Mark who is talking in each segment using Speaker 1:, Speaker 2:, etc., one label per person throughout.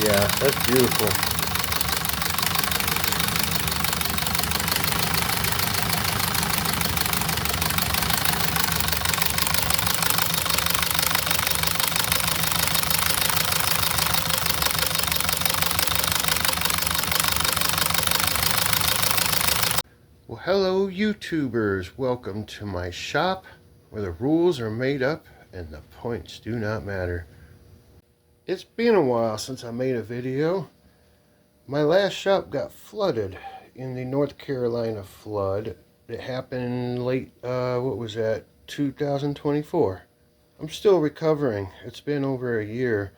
Speaker 1: Yeah, that's beautiful. Well, hello YouTubers. Welcome to my shop where the rules are made up and the points do not matter. It's been a while since I made a video. My last shop got flooded in the North Carolina flood. It happened late, what was that, 2024. I'm still recovering. It's been over a year.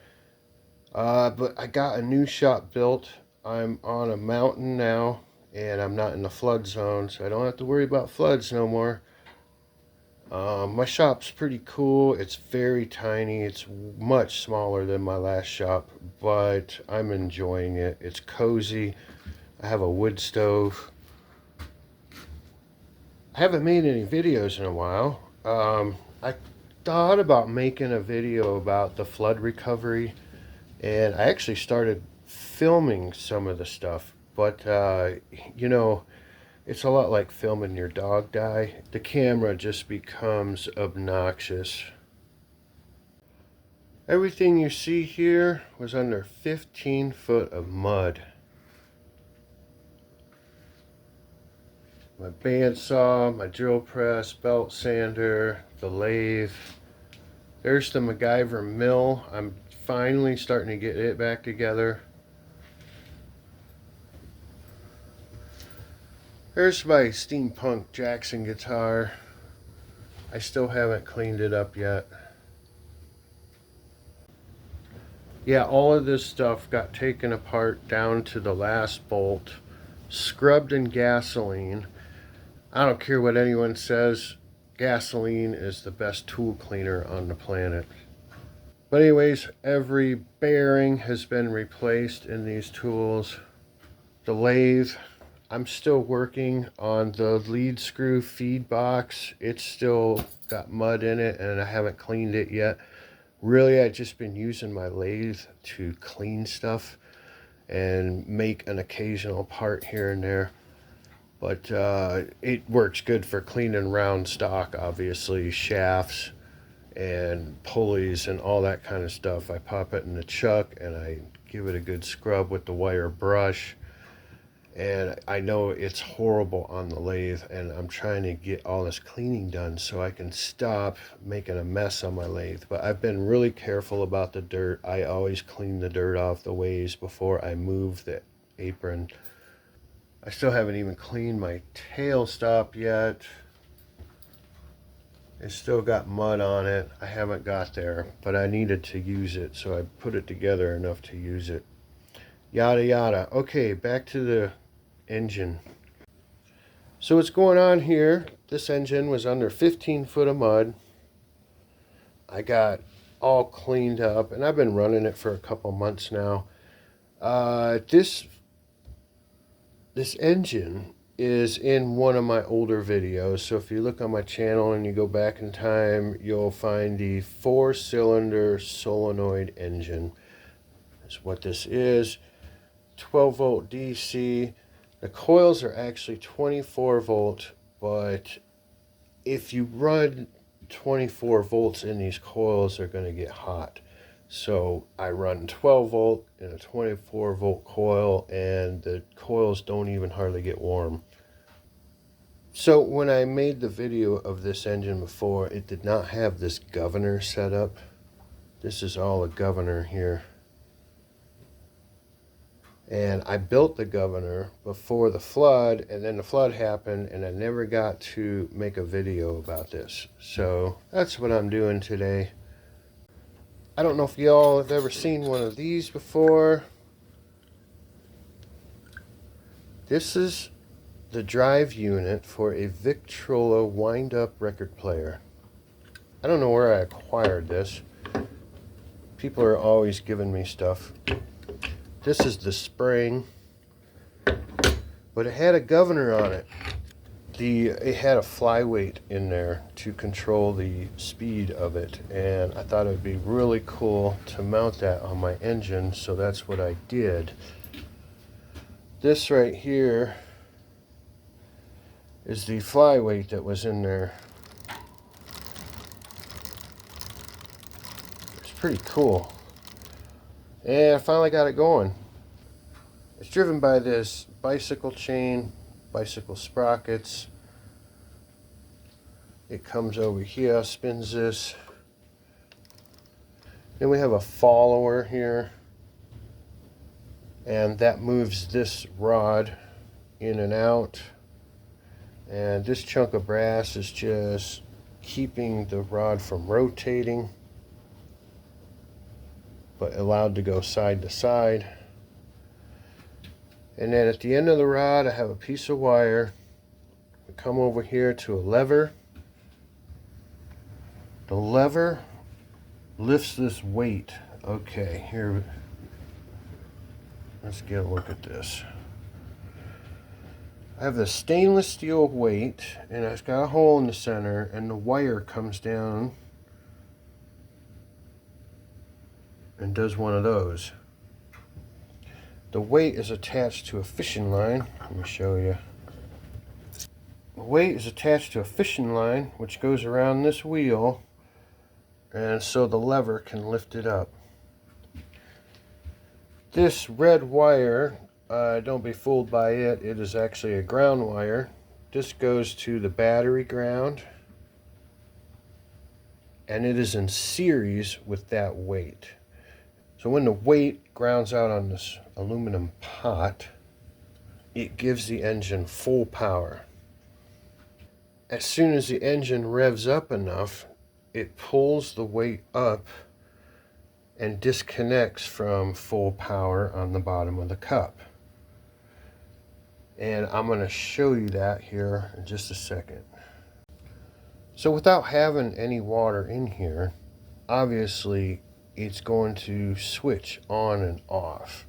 Speaker 1: But I got a new shop built. I'm on a mountain now, and I'm not in the flood zone, so I don't have to worry about floods no more. My shop's pretty cool. It's very tiny. It's much smaller than my last shop, but I'm enjoying it. It's cozy. I have a wood stove. I haven't made any videos in a while. I thought about making a video about the flood recovery, and I actually started filming some of the stuff, but you know, it's a lot like filming your dog die. The camera just becomes obnoxious. Everything you see here was under 15 foot of mud. My bandsaw, my drill press, belt sander, the lathe. There's the MacGyver mill. I'm finally starting to get it back together. There's my steampunk Jackson guitar. I still haven't cleaned it up yet. Yeah, all of this stuff got taken apart down to the last bolt, scrubbed in gasoline. I don't care what anyone says, gasoline is the best tool cleaner on the planet. But anyways, every bearing has been replaced in these tools. The lathe, I'm still working on the lead screw feed box. It's still got mud in it and I haven't cleaned it yet. Really, I've just been using my lathe to clean stuff and make an occasional part here and there. But it works good for cleaning round stock, obviously, shafts and pulleys and all that kind of stuff. I pop it in the chuck and I give it a good scrub with the wire brush. And I know it's horrible on the lathe, and I'm trying to get all this cleaning done so I can stop making a mess on my lathe. But I've been really careful about the dirt. I always clean the dirt off the ways before I move the apron. I still haven't even cleaned my tail stop yet. It's still got mud on it. I haven't got there, but I needed to use it, so I put it together enough to use it. Yada yada. Okay, back to the engine. So what's going on here, this engine was under 15 foot of mud. I got all cleaned up and I've been running it for a couple months now. This engine is in one of my older videos, so if you look on my channel and you go back in time, you'll find the 4-cylinder solenoid engine. That's what this is. 12 volt DC. The coils are actually 24 volt, but if you run 24 volts in these coils, they're going to get hot. So I run 12 volt in a 24 volt coil, and the coils don't even hardly get warm. So when I made the video of this engine before, it did not have this governor set up. This is all a governor here. And I built the governor before the flood, and then the flood happened, and I never got to make a video about this. So that's what I'm doing today. I don't know if y'all have ever seen one of these before. This is the drive unit for a Victrola wind-up record player. I don't know where I acquired this. People are always giving me stuff. This is the spring, but it had a governor on it. it had a flyweight in there to control the speed of it, and I thought it would be really cool to mount that on my engine, so that's what I did. This right here is the flyweight that was in there. It's pretty cool, and I finally got it going. It's driven by this bicycle chain, bicycle sprockets. It comes over here, spins this. Then we have a follower here, and that moves this rod in and out. And this chunk of brass is just keeping the rod from rotating, but allowed to go side to side. And then at the end of the rod, I have a piece of wire. We come over here to a lever. The lever lifts this weight. Okay, here, let's get a look at this. I have the stainless steel weight, and it's got a hole in the center, and the wire comes down and does one of those. The weight is attached to a fishing line. Let me show you. The weight is attached to a fishing line, which goes around this wheel, and so the lever can lift it up. This red wire, don't be fooled by it. It is actually a ground wire. This goes to the battery ground, and it is in series with that weight. So when the weight grounds out on this aluminum pot, it gives the engine full power. As soon as the engine revs up enough, it pulls the weight up and disconnects from full power on the bottom of the cup. And I'm going to show you that here in just a second. So without having any water in here, obviously it's going to switch on and off,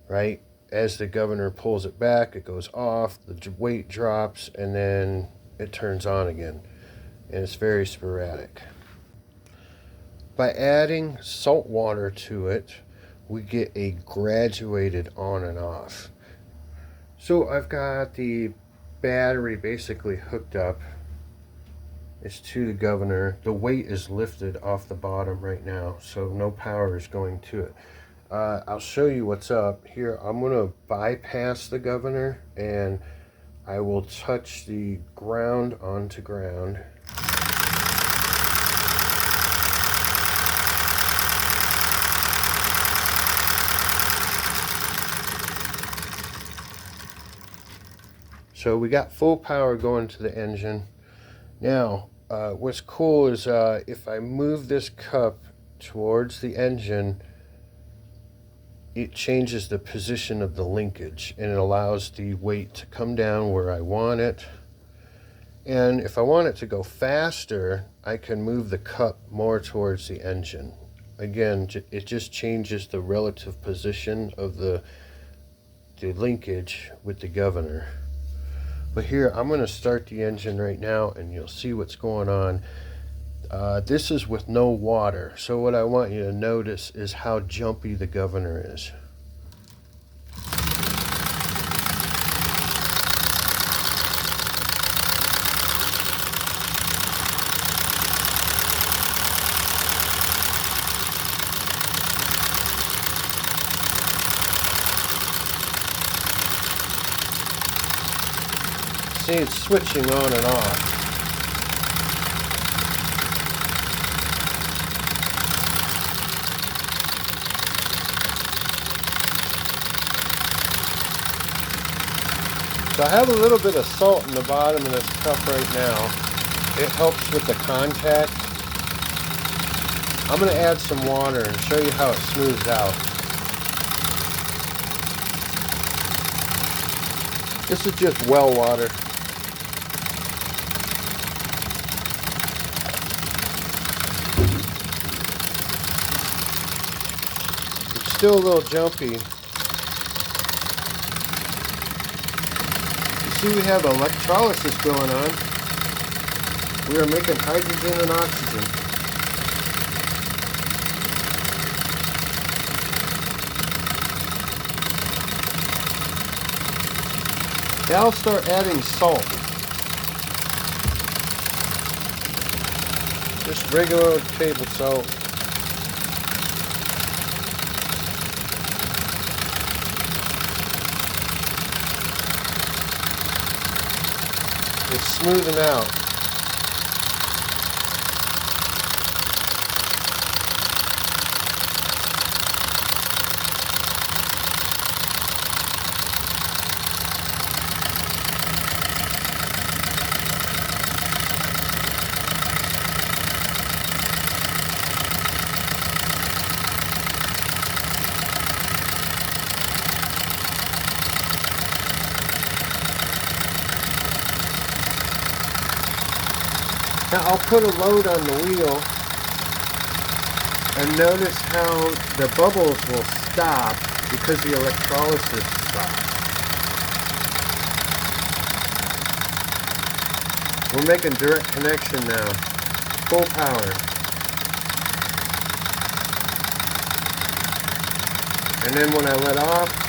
Speaker 1: right? As the governor pulls it back, it goes off, the weight drops, and then it turns on again. And it's very sporadic. By adding salt water to it, we get a graduated on and off. So I've got the battery basically hooked up. It's to the governor. The weight is lifted off the bottom right now, so no power is going to it. I'll show you what's up here. I'm going to bypass the governor, and I will touch the ground onto ground. So we got full power going to the engine. Now, what's cool is if I move this cup towards the engine, it changes the position of the linkage, and it allows the weight to come down where I want it. And if I want it to go faster, I can move the cup more towards the engine. Again, it just changes the relative position of the linkage with the governor. But here, I'm going to start the engine right now, and you'll see what's going on. This is with no water, so what I want you to notice is how jumpy the governor is. See, it's switching on and off. So I have a little bit of salt in the bottom of this cup right now. It helps with the contact. I'm going to add some water and show you how it smooths out. This is just well water. It's still a little jumpy. You see we have electrolysis going on. We are making hydrogen and oxygen. Now I'll start adding salt. Just regular table salt. It's smoothing out. Now I'll put a load on the wheel and notice how the bubbles will stop because the electrolysis stops. We're making direct connection now, full power. And then when I let off,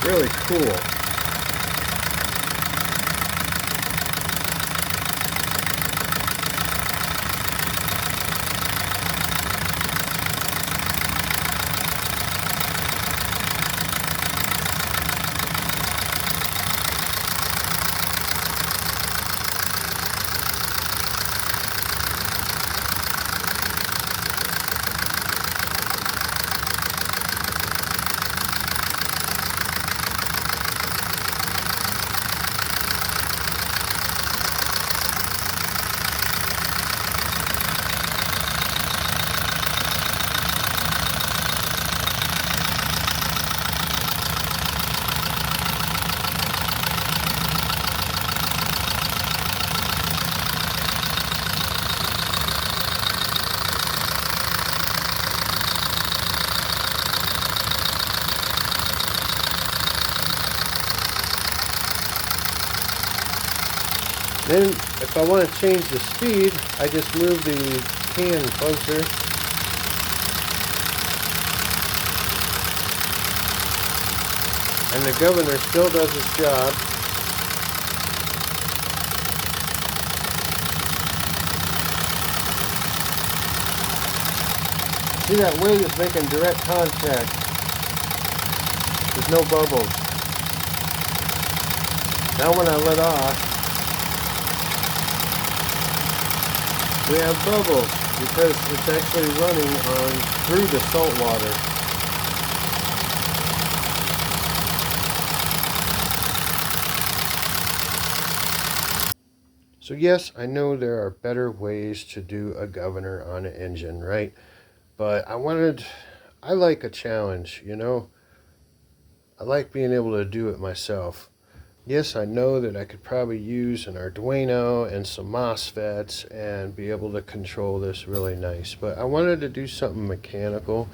Speaker 1: really cool. Then, if I want to change the speed, I just move the can closer. And the governor still does its job. See, that weight is making direct contact. There's no bubbles. Now when I let off, we have bubbles because it's actually running on through the salt water. So yes, I know there are better ways to do a governor on an engine, right? But I like a challenge, you know? I like being able to do it myself. Yes, I know that I could probably use an Arduino and some MOSFETs and be able to control this really nice. But I wanted to do something mechanical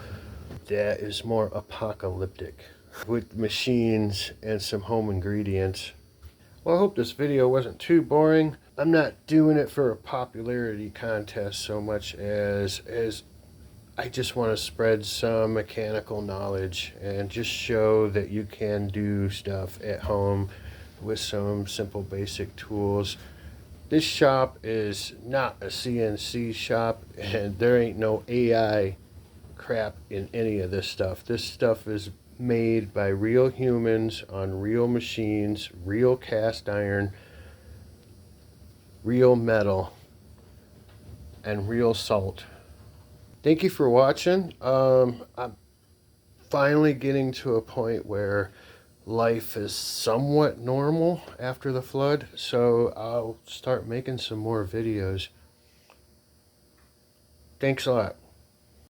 Speaker 1: that is more apocalyptic with machines and some home ingredients. Well, I hope this video wasn't too boring. I'm not doing it for a popularity contest so much as I just want to spread some mechanical knowledge and just show that you can do stuff at home with some simple basic tools. This shop is not a CNC shop, and there ain't no AI crap in any of this stuff. This stuff is made by real humans on real machines, real cast iron, real metal, and real salt. Thank you for watching. finally getting to a point where life is somewhat normal after the flood, so I'll start making some more videos. Thanks a lot.